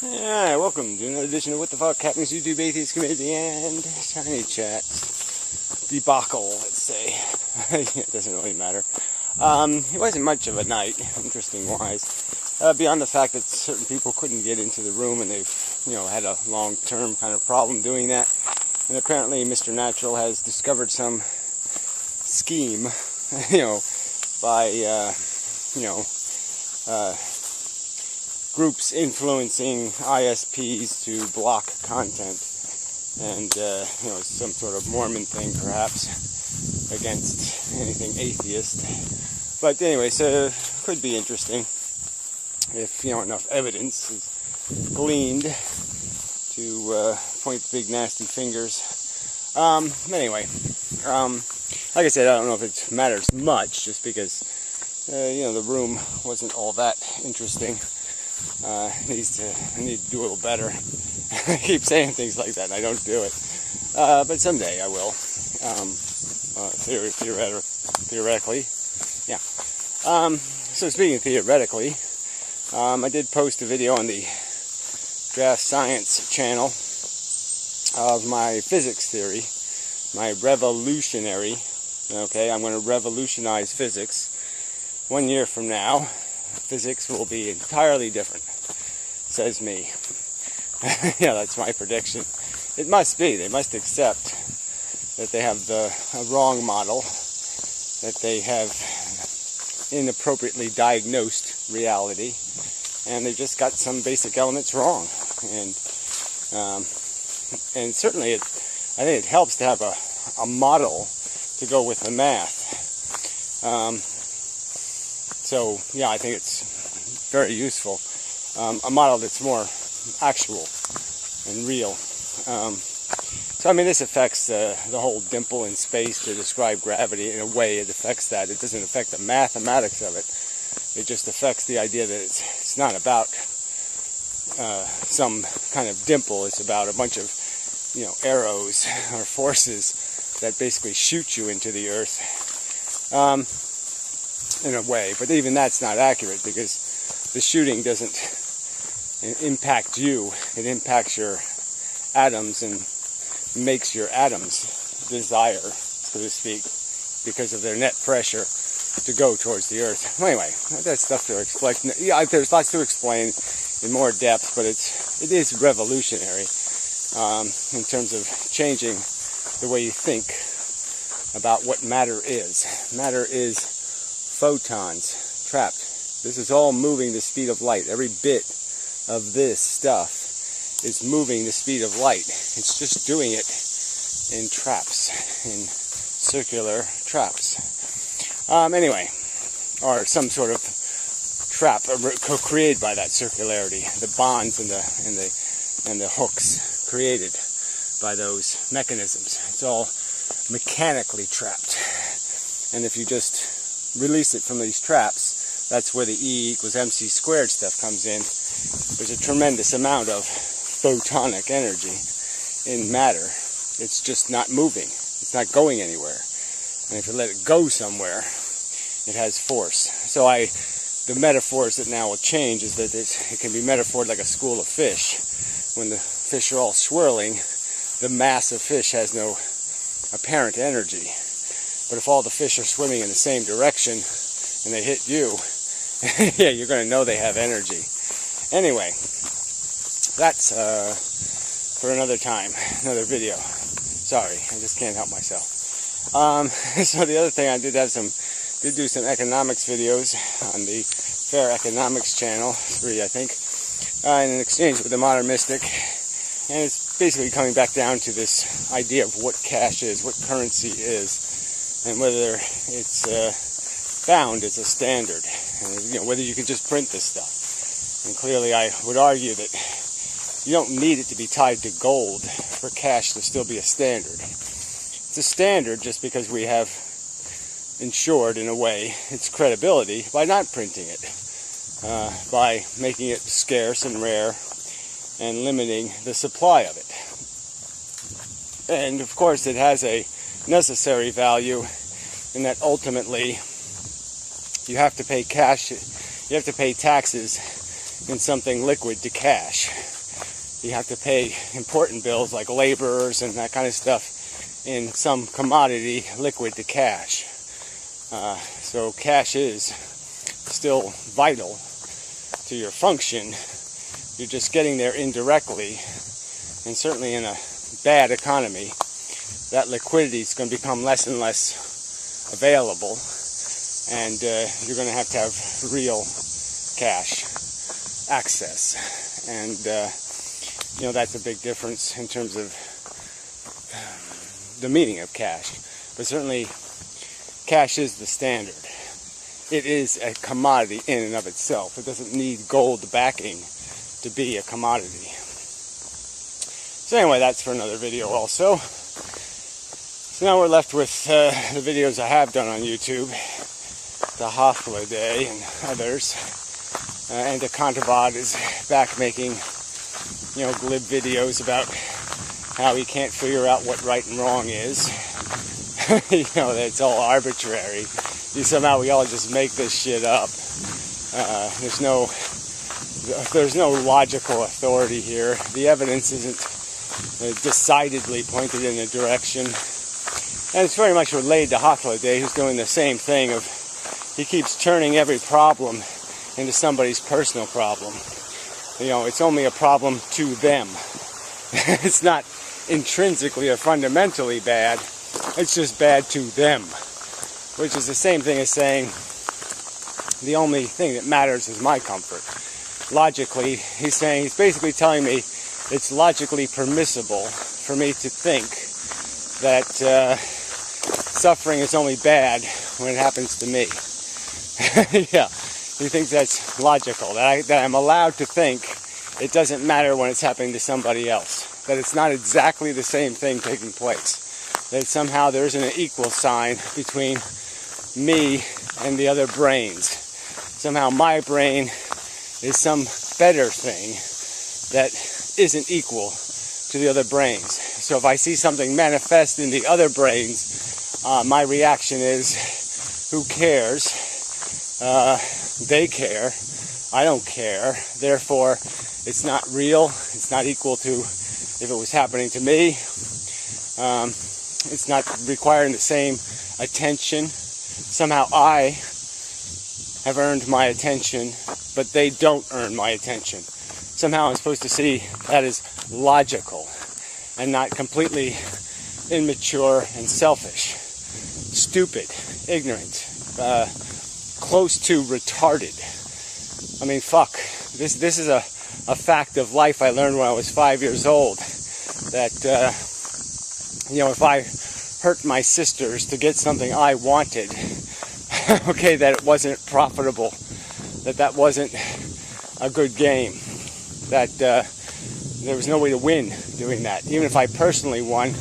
Alright, welcome to another edition of What the Fuck Happens YouTube Atheist Community and Tiny Chat debacle, let's say. It doesn't really matter. It wasn't much of a night, interesting wise, beyond the fact that certain people couldn't get into the room and they've, had a long-term kind of problem doing that. And apparently Mr. Natural has discovered some scheme, by, groups influencing ISPs to block content, and some sort of Mormon thing perhaps against anything atheist. But anyway, so it could be interesting if enough evidence is gleaned to point the big nasty fingers. Anyway, like I said, I don't know if it matters much, just because the room wasn't all that interesting. I need to do a little better. I keep saying things like that and I don't do it. But someday I will. Theoretically. Yeah. So speaking theoretically, I did post a video on the Draft Science channel of my physics theory, my revolutionary, I'm going to revolutionize physics. 1 year from now, physics will be entirely different, says me. That's my prediction. It must be. They must accept that they have a wrong model, that they have inappropriately diagnosed reality, and they've just got some basic elements wrong. And certainly I think it helps to have a model to go with the math. So, yeah, I think it's very useful. A model that's more actual and real. So, this affects the whole dimple in space to describe gravity. In a way, it affects that. It doesn't affect the mathematics of it. It just affects the idea that it's not about some kind of dimple. It's about a bunch of, arrows or forces that basically shoot you into the earth. In a way, but even that's not accurate, because the shooting doesn't impact you. It impacts your atoms and makes your atoms desire, so to speak, because of their net pressure to go towards the earth. Anyway, that's stuff to explain. Yeah, there's lots to explain in more depth, but it is revolutionary in terms of changing the way you think about what matter is. Matter is photons trapped. This is all moving the speed of light. Every bit of this stuff is moving the speed of light. It's just doing it in traps, in circular traps. Anyway, or some sort of trap created by that circularity. The bonds and the hooks created by those mechanisms. It's all mechanically trapped. And if you just release it from these traps, that's where the E equals MC squared stuff comes in. There's a tremendous amount of photonic energy in matter. It's just not moving. It's not going anywhere. And if you let it go somewhere, it has force. So the metaphors that now will change is that it can be metaphored like a school of fish. When the fish are all swirling, the mass of fish has no apparent energy. But if all the fish are swimming in the same direction and they hit you, yeah, you're going to know they have energy. Anyway, that's for another time, another video. Sorry, I just can't help myself. So the other thing, I did do some economics videos on the Fair Economics channel, 3 I think, in an exchange with the Modern Mystic. And it's basically coming back down to this idea of what cash is, what currency is, and whether it's bound as a standard, and whether you can just print this stuff. And clearly I would argue that you don't need it to be tied to gold for cash to still be a standard. It's a standard just because we have ensured, in a way, its credibility by not printing it, by making it scarce and rare and limiting the supply of it. And of course it has a necessary value in that ultimately you have to pay cash, you have to pay taxes in something liquid to cash. You have to pay important bills like laborers and that kind of stuff in some commodity liquid to cash. So cash is still vital to your function. You're just getting there indirectly, and certainly in a bad economy, that liquidity is going to become less and less available, and you're going to have real cash access. And that's a big difference in terms of the meaning of cash. But certainly cash is the standard. It is a commodity in and of itself. It doesn't need gold backing to be a commodity. So anyway, that's for another video also. So now we're left with the videos I have done on YouTube, the Hofla Day and others. And the Contavad is back making, glib videos about how he can't figure out what right and wrong is. That it's all arbitrary. Somehow we all just make this shit up. There's no logical authority here. The evidence isn't decidedly pointed in a direction. And it's very much related to Hofla Day, who's doing the same thing he keeps turning every problem into somebody's personal problem. It's only a problem to them. It's not intrinsically or fundamentally bad. It's just bad to them. Which is the same thing as saying the only thing that matters is my comfort. Logically, he's basically telling me it's logically permissible for me to think that suffering is only bad when it happens to me. Yeah, he thinks that's logical, that I'm allowed to think it doesn't matter when it's happening to somebody else, that it's not exactly the same thing taking place, that somehow there isn't an equal sign between me and the other brains. Somehow my brain is some better thing that isn't equal to the other brains. So if I see something manifest in the other brains, my reaction is, who cares? They care. I don't care. Therefore, it's not real. It's not equal to if it was happening to me. It's not requiring the same attention. Somehow I have earned my attention, but they don't earn my attention. Somehow I'm supposed to see that as logical and not completely immature and selfish, stupid, ignorant, close to retarded. I mean, fuck. This is a fact of life I learned when I was 5 years old. That, if I hurt my sisters to get something I wanted, okay, that it wasn't profitable, that wasn't a good game, that there was no way to win doing that. Even if I personally won,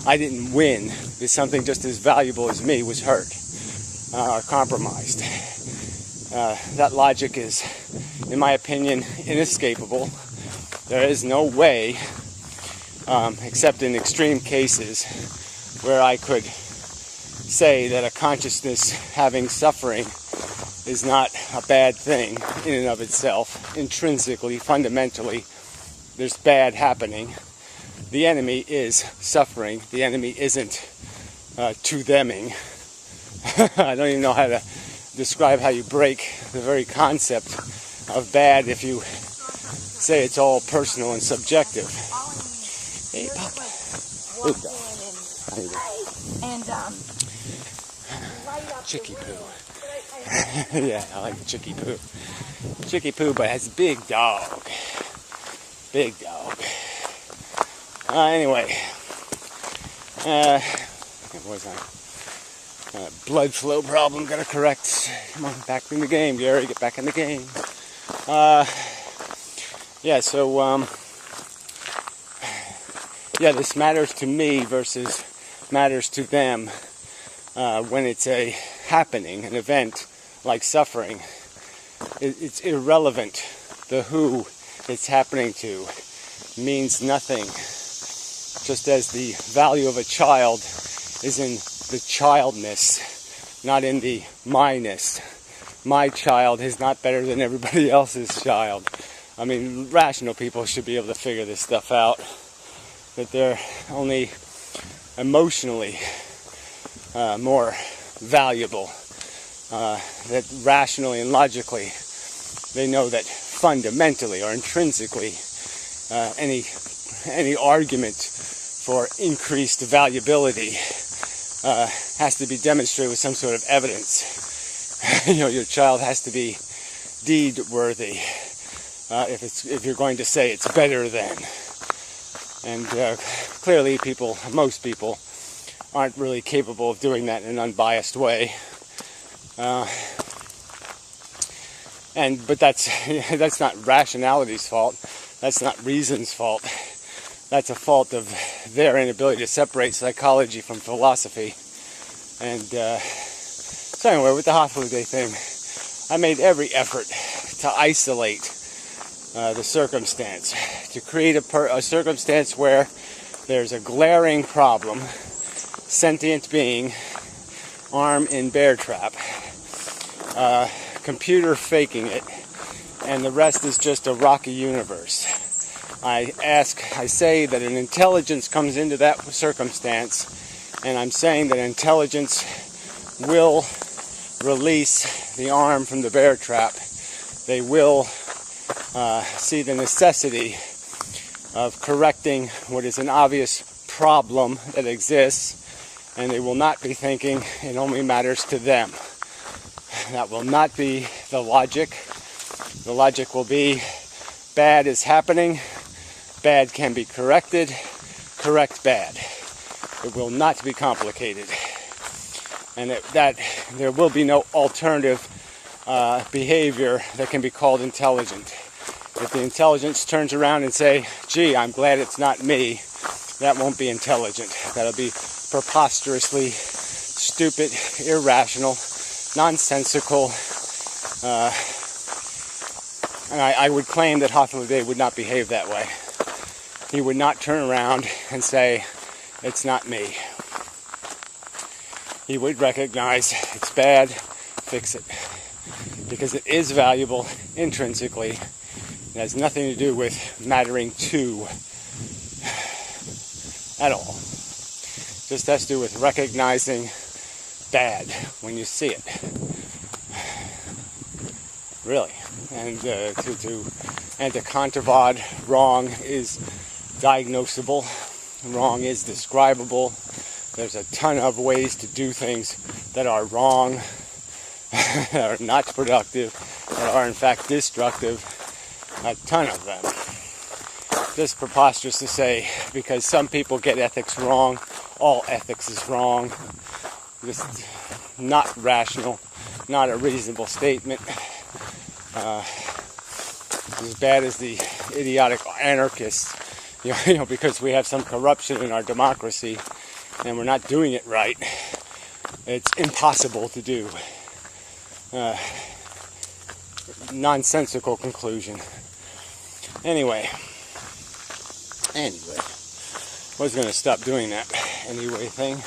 I didn't win because something just as valuable as me was hurt or compromised. That logic is, in my opinion, inescapable. There is no way, except in extreme cases, where I could say that a consciousness having suffering is not a bad thing in and of itself. Intrinsically, fundamentally, there's bad happening. The enemy is suffering. The enemy isn't to-theming. I don't even know how to describe how you break the very concept of bad if you say it's all personal and subjective. Hey, Papa. Chicky poo. Yeah, I like chicky poo. Chicky poo, but has big dog. Big dog. Anyway. What was I? Blood flow problem, gotta correct. Come on, back in the game, Gary. Get back in the game. This matters to me versus matters to them. When it's a happening, an event like suffering, it's irrelevant. The who it's happening to means nothing. Just as the value of a child is in the childness, not in the myness. My child is not better than everybody else's child. I mean, rational people should be able to figure this stuff out. That they're only emotionally more valuable. That rationally and logically they know that fundamentally or intrinsically any argument for increased valuability has to be demonstrated with some sort of evidence. Your child has to be deed worthy if you're going to say it's better than. And clearly most people aren't really capable of doing that in an unbiased way. But that's not rationality's fault. That's not reason's fault. That's a fault of their inability to separate psychology from philosophy. And so anyway, with the holiday thing, I made every effort to isolate the circumstance, to create a circumstance where there's a glaring problem, sentient being, arm in bear trap, computer faking it, and the rest is just a rocky universe. I say that an intelligence comes into that circumstance, and I'm saying that intelligence will release the arm from the bear trap. They will see the necessity of correcting what is an obvious problem that exists, and they will not be thinking it only matters to them. That will not be the logic. The logic will be bad is happening, bad can be corrected, correct bad. It will not be complicated. And that there will be no alternative behavior that can be called intelligent. If the intelligence turns around and say, gee, I'm glad it's not me, that won't be intelligent. That'll be preposterously stupid, irrational, nonsensical, and I would claim that Holiday would not behave that way. He would not turn around and say, it's not me. He would recognize it's bad, fix it. Because it is valuable intrinsically. It has nothing to do with mattering to at all. It just has to do with recognizing bad when you see it. Really. And to controvod wrong is diagnosable. Wrong is describable. There's a ton of ways to do things that are wrong, that are not productive, that are in fact destructive. A ton of them. Just preposterous to say, because some people get ethics wrong, all ethics is wrong. Just not rational, not a reasonable statement. As bad as the idiotic anarchists, because we have some corruption in our democracy and we're not doing it right. It's impossible to do. Nonsensical conclusion. Anyway, I was going to stop doing that anyway thing.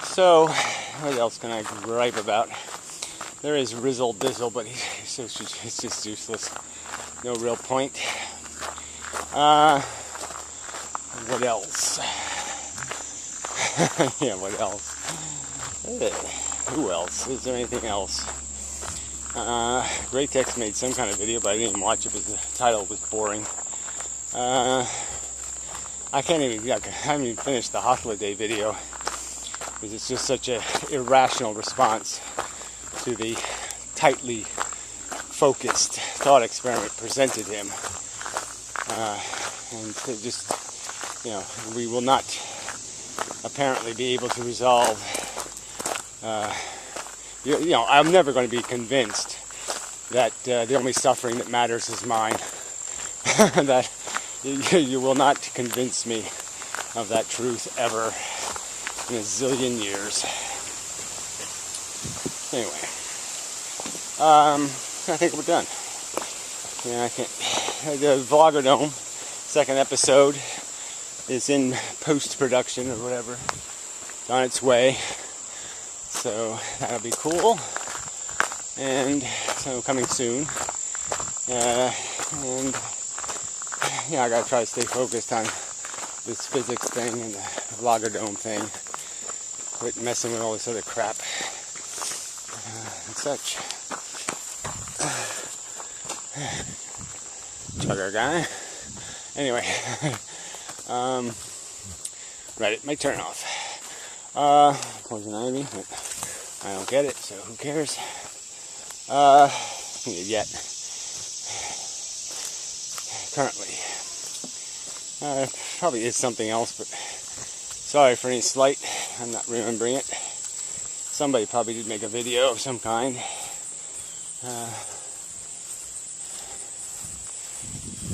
So, what else can I gripe about? There is Rizzle Dizzle, but it's just useless. No real point. What else? Yeah, what else? Who else? Is there anything else? Great Text made some kind of video, but I didn't even watch it because the title was boring. I haven't even finished the Holiday video because it's just such an irrational response to the tightly focused thought experiment presented him. And just, we will not apparently be able to resolve. I'm never going to be convinced that the only suffering that matters is mine. That you will not convince me of that truth ever in a zillion years. Anyway, I think we're done. The Vlogger Dome second episode is in post-production or whatever. It's on its way. So that'll be cool. And so coming soon. And I gotta try to stay focused on this physics thing and the vlogger dome thing. Quit messing with all this other crap and such. Chugger guy. Anyway, right, it might turn off. Poison ivy, but I don't get it, so who cares? Yet. Currently. Probably is something else, but sorry for any slight. I'm not remembering it. Somebody probably did make a video of some kind.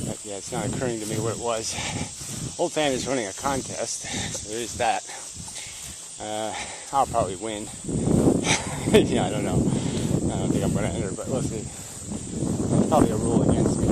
But yeah, it's not occurring to me what it was. Old Fan is running a contest, so there is that. I'll probably win. Yeah, I don't know. I don't think I'm going to enter, but we'll see. Probably a rule against me.